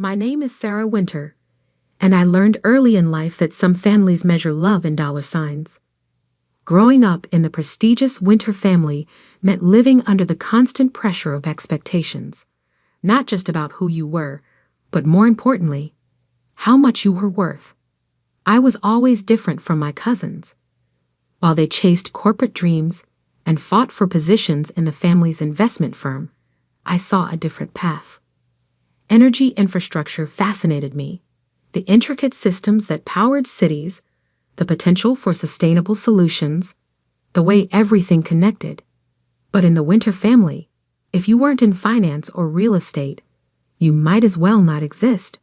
My name is Sarah Winter, and I learned early in life that some families measure love in dollar signs. Growing up in the prestigious Winter family meant living under the constant pressure of expectations, not just about who you were, but more importantly, how much you were worth. I was always different from my cousins. While they chased corporate dreams and fought for positions in the family's investment firm, I saw a different path. Energy infrastructure fascinated me. The intricate systems that powered cities, the potential for sustainable solutions, the way everything connected. But in the Winter family, if you weren't in finance or real estate, you might as well not exist.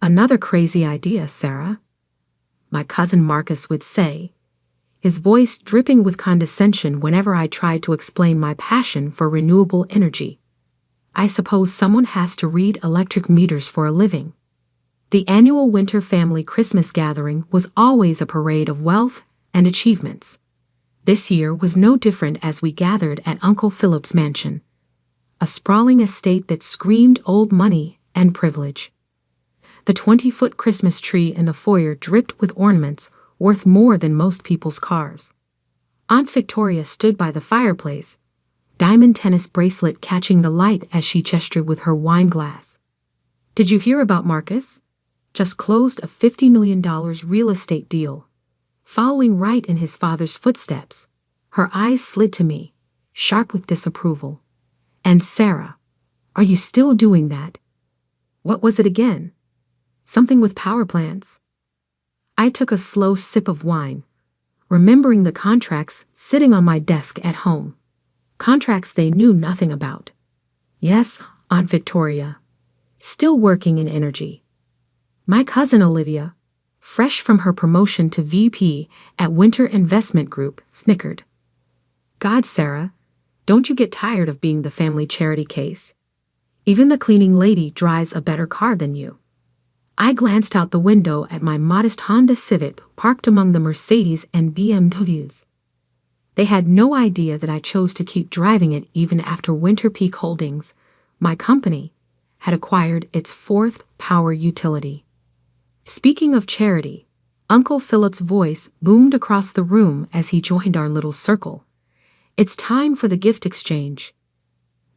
Another crazy idea, Sarah, my cousin Marcus would say, his voice dripping with condescension whenever I tried to explain my passion for renewable energy. I suppose someone has to read electric meters for a living. The annual Winter family Christmas gathering was always a parade of wealth and achievements. This year was no different as we gathered at Uncle Philip's mansion, a sprawling estate that screamed old money and privilege. The 20-foot Christmas tree in the foyer dripped with ornaments worth more than most people's cars. Aunt Victoria stood by the fireplace, diamond tennis bracelet catching the light as she gestured with her wine glass. Did you hear about Marcus? Just closed a $50 million real estate deal. Following right in his father's footsteps, her eyes slid to me, sharp with disapproval. And Sarah, are you still doing that? What was it again? Something with power plants. I took a slow sip of wine, remembering the contracts sitting on my desk at home. Contracts they knew nothing about. Yes, Aunt Victoria. Still working in energy. My cousin Olivia, fresh from her promotion to VP at Winter Investment Group, snickered. God, Sarah, don't you get tired of being the family charity case? Even the cleaning lady drives a better car than you. I glanced out the window at my modest Honda Civic parked among the Mercedes and BMWs. They had no idea that I chose to keep driving it even after Winter Peak Holdings, my company, had acquired its fourth power utility. Speaking of charity, Uncle Philip's voice boomed across the room as he joined our little circle. It's time for the gift exchange.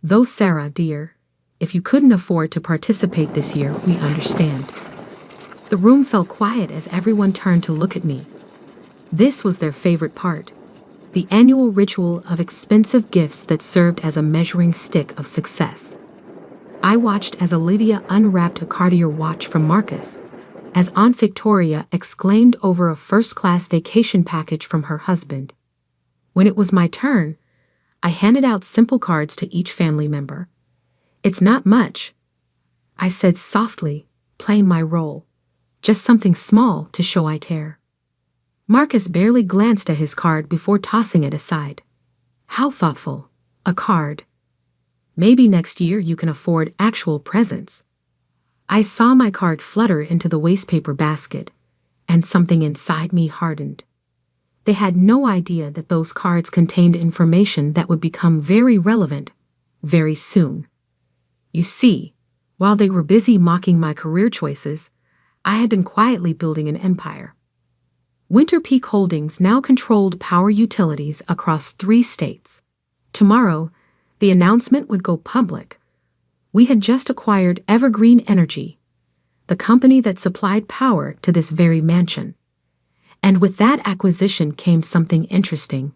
Though Sarah, dear, if you couldn't afford to participate this year, we understand. The room fell quiet as everyone turned to look at me. This was their favorite part. The annual ritual of expensive gifts that served as a measuring stick of success. I watched as Olivia unwrapped a Cartier watch from Marcus, as Aunt Victoria exclaimed over a first-class vacation package from her husband. When it was my turn, I handed out simple cards to each family member. It's not much, I said softly, playing my role. Just something small to show I care. Marcus barely glanced at his card before tossing it aside. How thoughtful. A card. Maybe next year you can afford actual presents. I saw my card flutter into the wastepaper basket, and something inside me hardened. They had no idea that those cards contained information that would become very relevant very soon. You see, while they were busy mocking my career choices, I had been quietly building an empire. Winter Peak Holdings now controlled power utilities across 3 states. Tomorrow, the announcement would go public. We had just acquired Evergreen Energy, the company that supplied power to this very mansion. And with that acquisition came something interesting.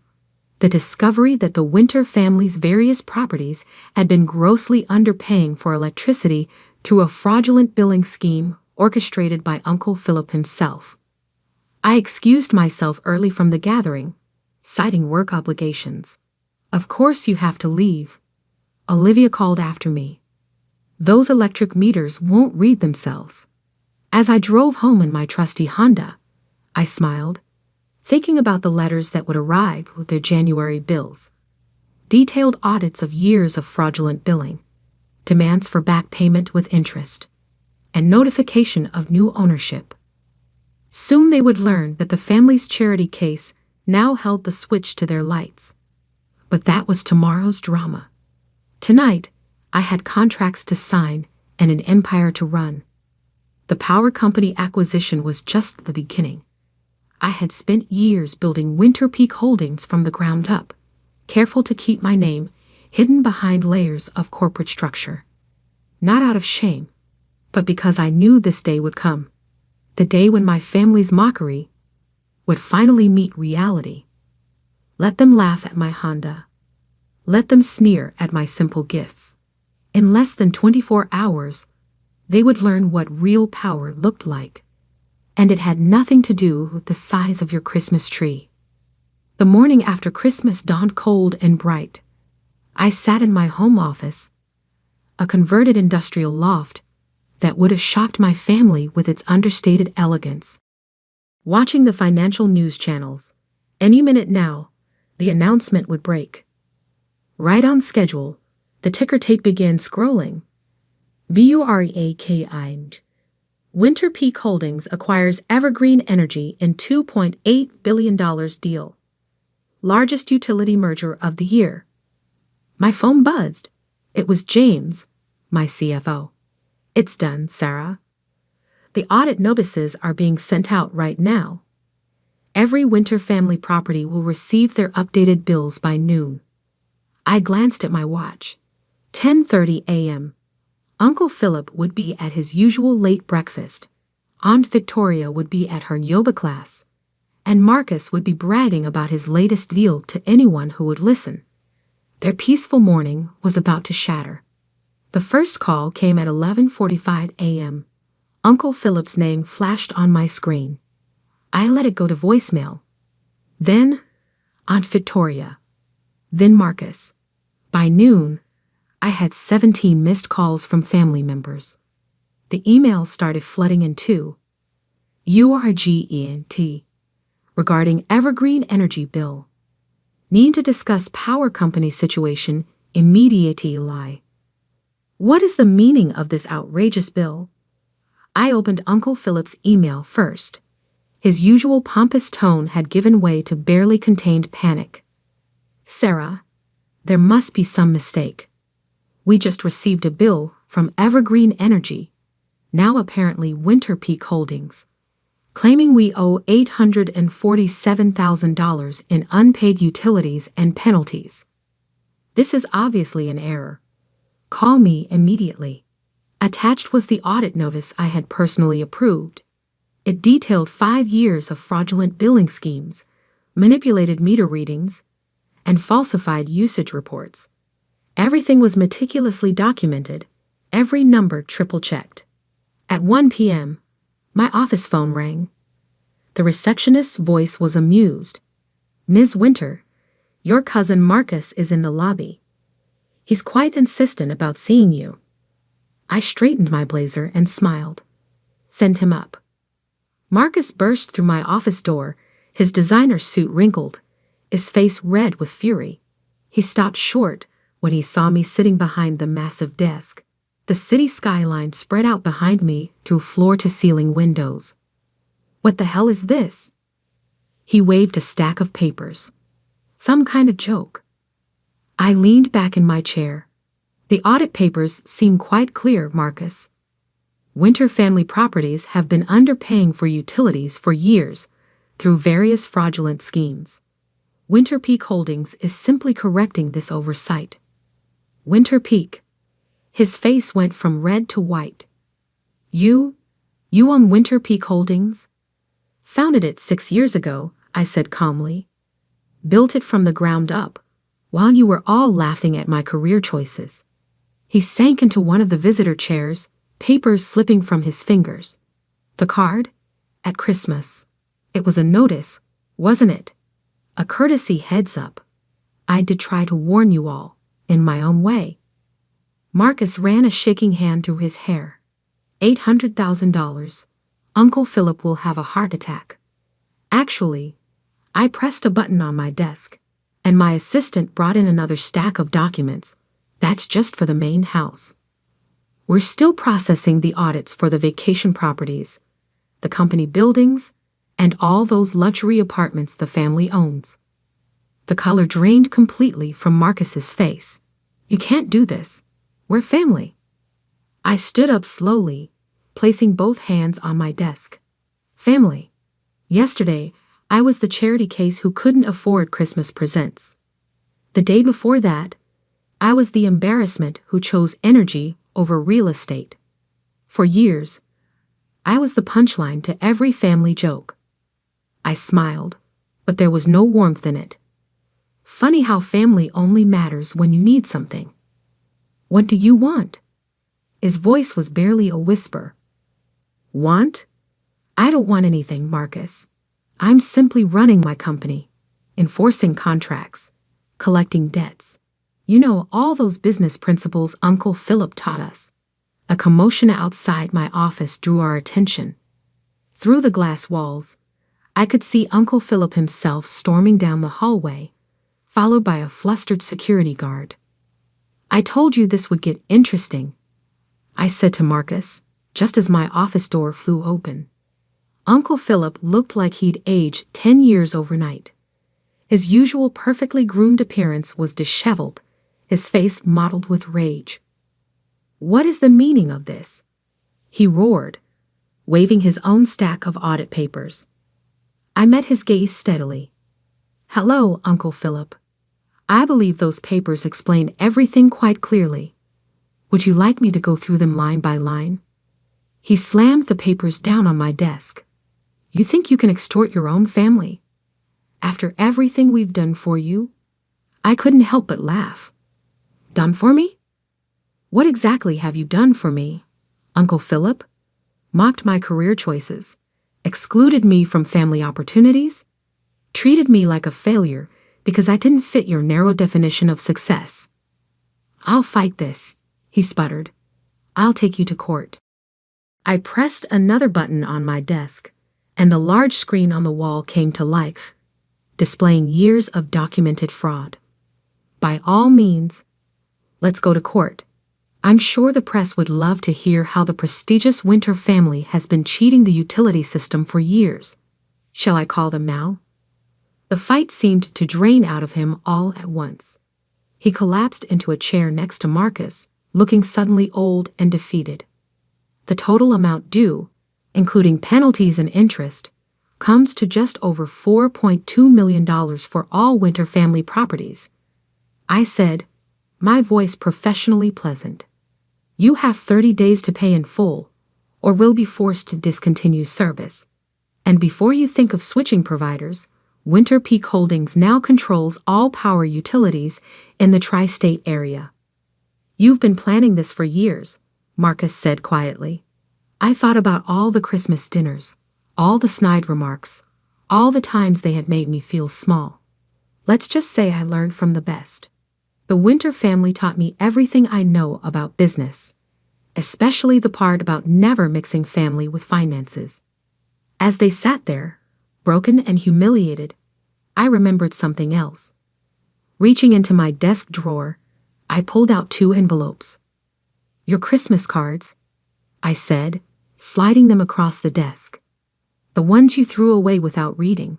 The discovery that the Winter family's various properties had been grossly underpaying for electricity through a fraudulent billing scheme orchestrated by Uncle Philip himself. I excused myself early from the gathering, citing work obligations. Of course you have to leave, Olivia called after me. Those electric meters won't read themselves. As I drove home in my trusty Honda, I smiled, thinking about the letters that would arrive with their January bills. Detailed audits of years of fraudulent billing, demands for back payment with interest, and notification of new ownership. Soon they would learn that the family's charity case now held the switch to their lights. But that was tomorrow's drama. Tonight, I had contracts to sign and an empire to run. The power company acquisition was just the beginning. I had spent years building Winter Peak Holdings from the ground up, careful to keep my name hidden behind layers of corporate structure. Not out of shame, but because I knew this day would come. The day when my family's mockery would finally meet reality. Let them laugh at my Honda. Let them sneer at my simple gifts. In less than 24 hours, they would learn what real power looked like. And it had nothing to do with the size of your Christmas tree. The morning after Christmas dawned cold and bright. I sat in my home office, a converted industrial loft that would have shocked my family with its understated elegance. Watching the financial news channels, any minute now, the announcement would break. Right on schedule, the ticker tape began scrolling. BUREAKI. Winter Peak Holdings acquires Evergreen Energy in $2.8 billion deal. Largest utility merger of the year. My phone buzzed. It was James, my CFO. It's done, Sarah. The audit notices are being sent out right now. Every Winter family property will receive their updated bills by noon. I glanced at my watch. 10:30 a.m. Uncle Philip would be at his usual late breakfast. Aunt Victoria would be at her yoga class. And Marcus would be bragging about his latest deal to anyone who would listen. Their peaceful morning was about to shatter. The first call came at 11:45 a.m. Uncle Philip's name flashed on my screen. I let it go to voicemail. Then, Aunt Victoria. Then Marcus. By noon, I had 17 missed calls from family members. The emails started flooding in too. URGENT. Regarding Evergreen Energy bill. Need to discuss power company situation immediately. What is the meaning of this outrageous bill? I opened Uncle Philip's email first. His usual pompous tone had given way to barely contained panic. Sarah, there must be some mistake. We just received a bill from Evergreen Energy, now apparently Winter Peak Holdings, claiming we owe $847,000 in unpaid utilities and penalties. This is obviously an error. Call me immediately. Attached was the audit notice I had personally approved. It detailed 5 years of fraudulent billing schemes, manipulated meter readings, and falsified usage reports. Everything was meticulously documented, every number triple-checked. At 1 p.m., my office phone rang. The receptionist's voice was amused. Ms. Winter, your cousin Marcus is in the lobby. He's quite insistent about seeing you. I straightened my blazer and smiled. Send him up. Marcus burst through my office door, his designer suit wrinkled, his face red with fury. He stopped short when he saw me sitting behind the massive desk. The city skyline spread out behind me through floor-to-ceiling windows. What the hell is this? He waved a stack of papers. Some kind of joke. I leaned back in my chair. The audit papers seem quite clear, Marcus. Winter family properties have been underpaying for utilities for years through various fraudulent schemes. Winter Peak Holdings is simply correcting this oversight. Winter Peak. His face went from red to white. You own Winter Peak Holdings? Founded it 6 years ago, I said calmly. Built it from the ground up, while you were all laughing at my career choices. He sank into one of the visitor chairs, papers slipping from his fingers. The card? At Christmas. It was a notice, wasn't it? A courtesy heads up. I did try to warn you all, in my own way. Marcus ran a shaking hand through his hair. $800,000. Uncle Philip will have a heart attack. Actually, I pressed a button on my desk, and my assistant brought in another stack of documents. That's just for the main house. We're still processing the audits for the vacation properties, the company buildings, and all those luxury apartments the family owns. The color drained completely from Marcus's face. You can't do this. We're family. I stood up slowly, placing both hands on my desk. Family. Yesterday, I was the charity case who couldn't afford Christmas presents. The day before that, I was the embarrassment who chose energy over real estate. For years, I was the punchline to every family joke. I smiled, but there was no warmth in it. Funny how family only matters when you need something. What do you want? His voice was barely a whisper. Want? I don't want anything, Marcus. I'm simply running my company, enforcing contracts, collecting debts. You know, all those business principles Uncle Philip taught us. A commotion outside my office drew our attention. Through the glass walls, I could see Uncle Philip himself storming down the hallway, followed by a flustered security guard. I told you this would get interesting, I said to Marcus, just as my office door flew open. Uncle Philip looked like he'd aged 10 years overnight. His usual perfectly groomed appearance was disheveled, his face mottled with rage. What is the meaning of this? He roared, waving his own stack of audit papers. I met his gaze steadily. Hello, Uncle Philip. I believe those papers explain everything quite clearly. Would you like me to go through them line by line? He slammed the papers down on my desk. You think you can extort your own family? After everything we've done for you? I couldn't help but laugh. Done for me? What exactly have you done for me, Uncle Philip? Mocked my career choices, excluded me from family opportunities, treated me like a failure because I didn't fit your narrow definition of success. I'll fight this, he sputtered. I'll take you to court. I pressed another button on my desk, and the large screen on the wall came to life, displaying years of documented fraud. By all means, let's go to court. I'm sure the press would love to hear how the prestigious Winter family has been cheating the utility system for years. Shall I call them now? The fight seemed to drain out of him all at once. He collapsed into a chair next to Marcus, looking suddenly old and defeated. The total amount due, including penalties and interest, comes to just over $4.2 million for all Winter family properties. I said, my voice professionally pleasant. You have 30 days to pay in full, or will be forced to discontinue service. And before you think of switching providers, Winter Peak Holdings now controls all power utilities in the tri-state area. You've been planning this for years, Marcus said quietly. I thought about all the Christmas dinners, all the snide remarks, all the times they had made me feel small. Let's just say I learned from the best. The Winter family taught me everything I know about business, especially the part about never mixing family with finances. As they sat there, broken and humiliated, I remembered something else. Reaching into my desk drawer, I pulled out 2 envelopes. Your Christmas cards, I said, sliding them across the desk. The ones you threw away without reading.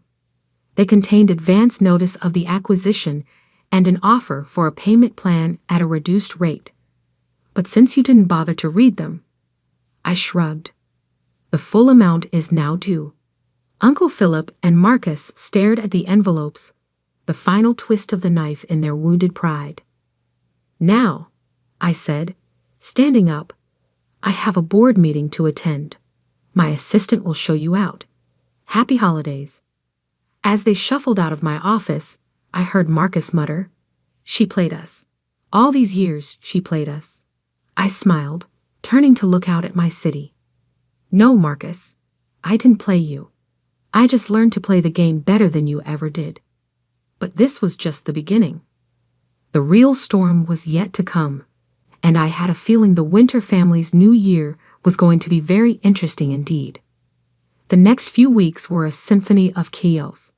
They contained advance notice of the acquisition and an offer for a payment plan at a reduced rate. But since you didn't bother to read them, I shrugged. The full amount is now due. Uncle Philip and Marcus stared at the envelopes, the final twist of the knife in their wounded pride. Now, I said, standing up, I have a board meeting to attend. My assistant will show you out. Happy holidays. As they shuffled out of my office, I heard Marcus mutter, She played us. All these years, she played us. I smiled, turning to look out at my city. No, Marcus, I didn't play you. I just learned to play the game better than you ever did. But this was just the beginning. The real storm was yet to come, and I had a feeling the Winter family's new year was going to be very interesting indeed. The next few weeks were a symphony of chaos.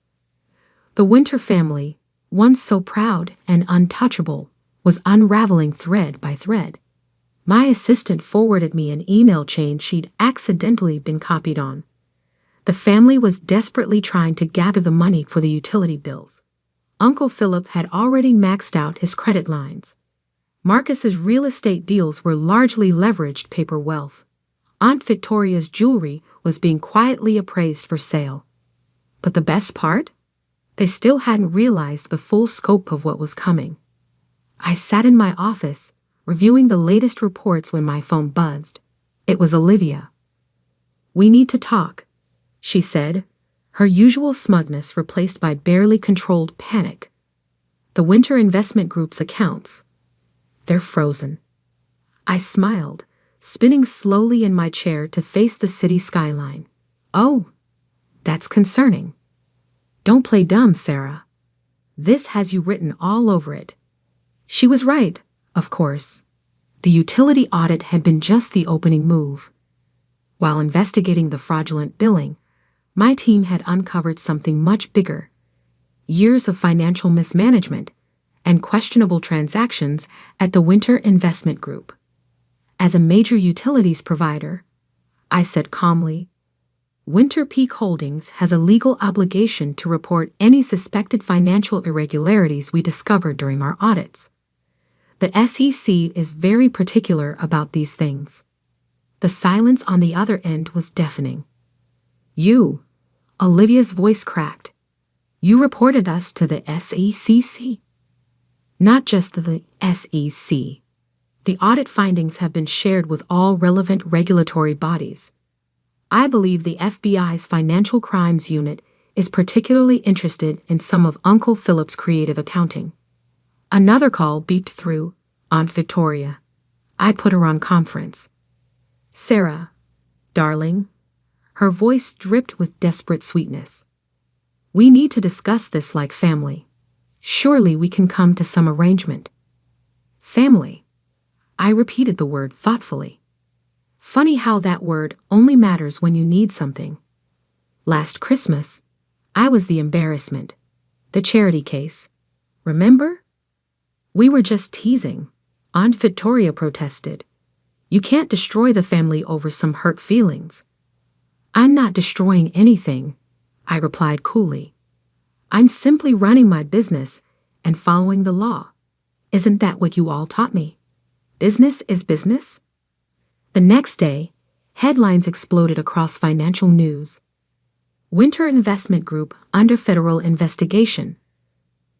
The Winter family, once so proud and untouchable, was unraveling thread by thread. My assistant forwarded me an email chain she'd accidentally been copied on. The family was desperately trying to gather the money for the utility bills. Uncle Philip had already maxed out his credit lines. Marcus's real estate deals were largely leveraged paper wealth. Aunt Victoria's jewelry was being quietly appraised for sale. But the best part? They still hadn't realized the full scope of what was coming. I sat in my office, reviewing the latest reports when my phone buzzed. It was Olivia. "We need to talk," she said, her usual smugness replaced by barely controlled panic. "The Winter Investment Group's accounts. They're frozen." I smiled, spinning slowly in my chair to face the city skyline. "Oh, that's concerning. Don't play dumb, Sarah. This has you written all over it." She was right, of course. The utility audit had been just the opening move. While investigating the fraudulent billing, my team had uncovered something much bigger: years of financial mismanagement and questionable transactions at the Winter Investment Group. As a major utilities provider, I said calmly, Winter Peak Holdings has a legal obligation to report any suspected financial irregularities we discover during our audits. The SEC is very particular about these things. The silence on the other end was deafening. "You," Olivia's voice cracked. "You reported us to the SEC?" "Not just the SEC. The audit findings have been shared with all relevant regulatory bodies. I believe the FBI's Financial Crimes Unit is particularly interested in some of Uncle Philip's creative accounting." Another call beeped through. Aunt Victoria. I put her on conference. "Sarah, darling." Her voice dripped with desperate sweetness. "We need to discuss this like family. Surely we can come to some arrangement." Family. I repeated the word thoughtfully. Funny how that word only matters when you need something. Last Christmas, I was the embarrassment. The charity case. Remember? "We were just teasing," Aunt Victoria protested. "You can't destroy the family over some hurt feelings." "I'm not destroying anything," I replied coolly. "I'm simply running my business and following the law. Isn't that what you all taught me? Business is business?" The next day, headlines exploded across financial news. Winter Investment Group under federal investigation.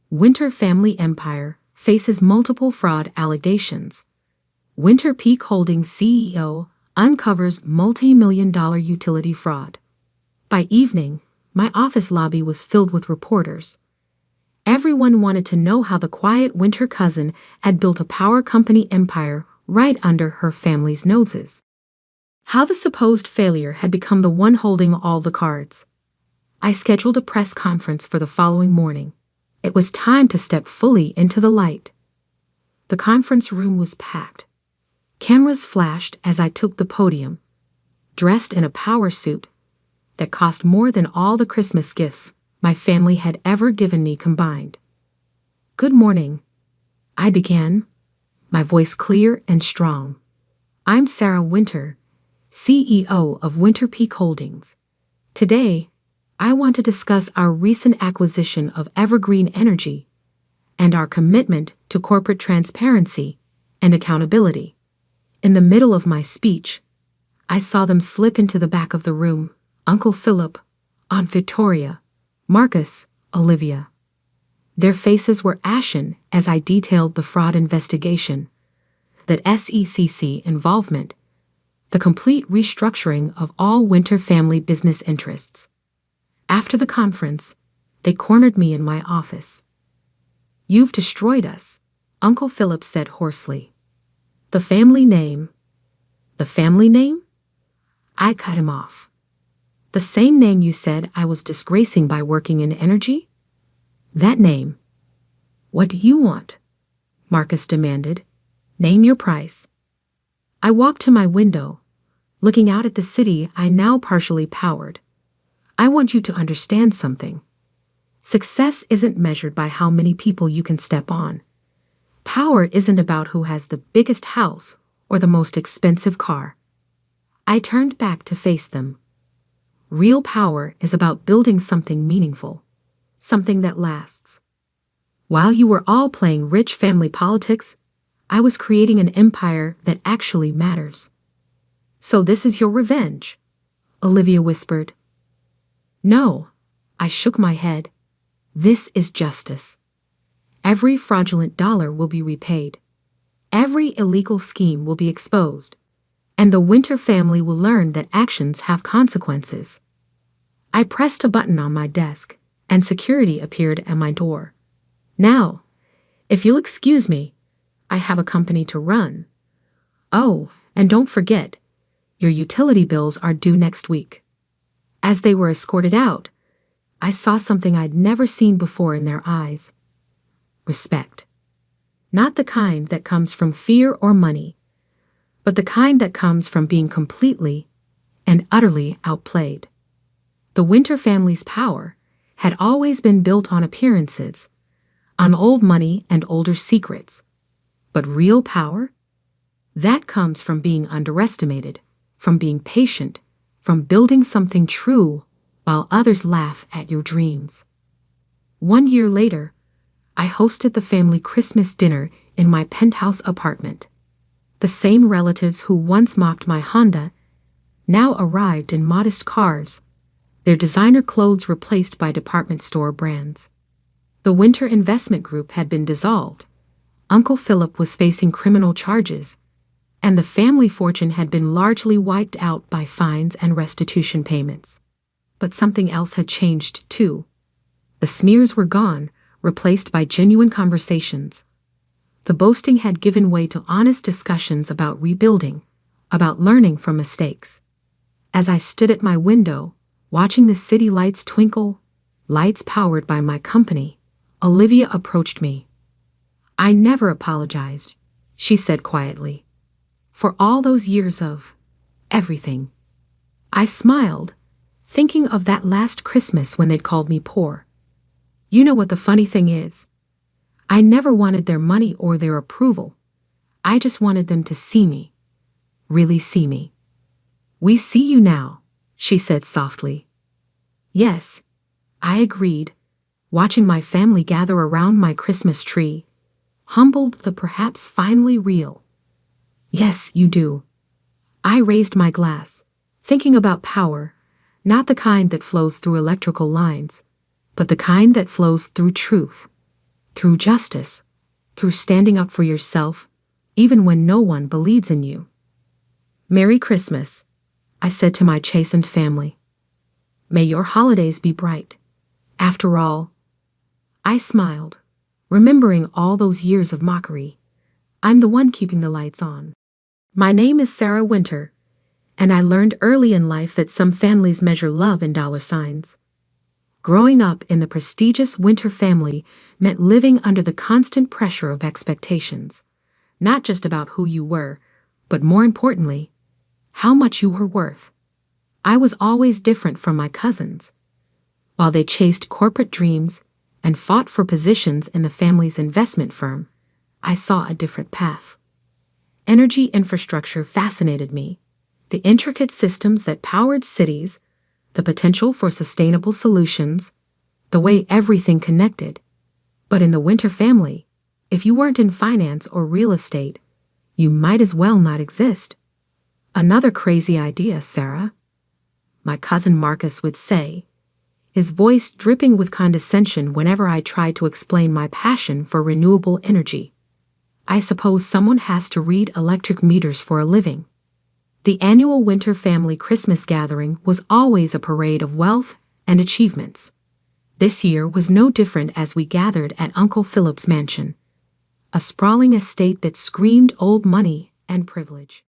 Winter Family Empire faces multiple fraud allegations. Winter Peak Holdings CEO uncovers multi-million-dollar utility fraud. By evening, my office lobby was filled with reporters. Everyone wanted to know how the quiet winter cousin had built a power company empire right under her family's noses. How the supposed failure had become the one holding all the cards. I scheduled a press conference for the following morning. It was time to step fully into the light. The conference room was packed. Cameras flashed as I took the podium, dressed in a power suit that cost more than all the Christmas gifts my family had ever given me combined. "Good morning," I began, my voice clear and strong. "I'm Sarah Winter, CEO of Winter Peak Holdings. Today, I want to discuss our recent acquisition of Evergreen Energy and our commitment to corporate transparency and accountability." In the middle of my speech, I saw them slip into the back of the room: Uncle Philip, Aunt Victoria, Marcus, Olivia. Their faces were ashen as I detailed the fraud investigation, the SEC involvement, the complete restructuring of all Winter family business interests. After the conference, they cornered me in my office. "You've destroyed us," Uncle Philip said hoarsely. "The family name." "The family name?" I cut him off. "The same name you said I was disgracing by working in energy? That name." "What do you want?" Marcus demanded. "Name your price." I walked to my window, looking out at the city I now partially powered. "I want you to understand something. Success isn't measured by how many people you can step on. Power isn't about who has the biggest house or the most expensive car." I turned back to face them. Real power is about building something meaningful, something that lasts. While you were all playing rich family politics, I was creating an empire that actually matters. So this is your revenge? Olivia whispered. No, I shook my head. This is justice. Every fraudulent dollar will be repaid. Every illegal scheme will be exposed. And the Winter family will learn that actions have consequences. I pressed a button on my desk, and security appeared at my door. Now, if you'll excuse me, I have a company to run. Oh, and don't forget, your utility bills are due next week. As they were escorted out, I saw something I'd never seen before in their eyes. Respect. Not the kind that comes from fear or money, but the kind that comes from being completely and utterly outplayed. The Winter family's power had always been built on appearances, on old money and older secrets. But real power? That comes from being underestimated, from being patient, from building something true while others laugh at your dreams. 1 year later, I hosted the family Christmas dinner in my penthouse apartment. The same relatives who once mocked my Honda now arrived in modest cars, their designer clothes replaced by department store brands. The Winter investment group had been dissolved. Uncle Philip was facing criminal charges, and the family fortune had been largely wiped out by fines and restitution payments. But something else had changed too. The smears were gone, replaced by genuine conversations. The boasting had given way to honest discussions about rebuilding, about learning from mistakes. As I stood at my window, watching the city lights twinkle, lights powered by my company, Olivia approached me. I never apologized, she said quietly, for all those years of everything. I smiled, thinking of that last Christmas when they'd called me poor. You know what the funny thing is? I never wanted their money or their approval. I just wanted them to see me. Really see me. We see you now, she said softly. Yes, I agreed, watching my family gather around my Christmas tree, humbled but perhaps finally real. Yes, you do. I raised my glass, thinking about power, not the kind that flows through electrical lines, but the kind that flows through truth, through justice, through standing up for yourself, even when no one believes in you. Merry Christmas, I said to my chastened family. May your holidays be bright. After all, I smiled, remembering all those years of mockery. I'm the one keeping the lights on. My name is Sarah Winter, and I learned early in life that some families measure love in dollar signs. Growing up in the prestigious Winter family meant living under the constant pressure of expectations, not just about who you were, but more importantly, how much you were worth. I was always different from my cousins. While they chased corporate dreams and fought for positions in the family's investment firm, I saw a different path. Energy infrastructure fascinated me, the intricate systems that powered cities, the potential for sustainable solutions, the way everything connected. But in the Winter family, if you weren't in finance or real estate, you might as well not exist. Another crazy idea, Sarah, my cousin Marcus would say, his voice dripping with condescension whenever I tried to explain my passion for renewable energy. I suppose someone has to read electric meters for a living. The annual Winter family Christmas gathering was always a parade of wealth and achievements. This year was no different as we gathered at Uncle Philip's mansion, a sprawling estate that screamed old money and privilege.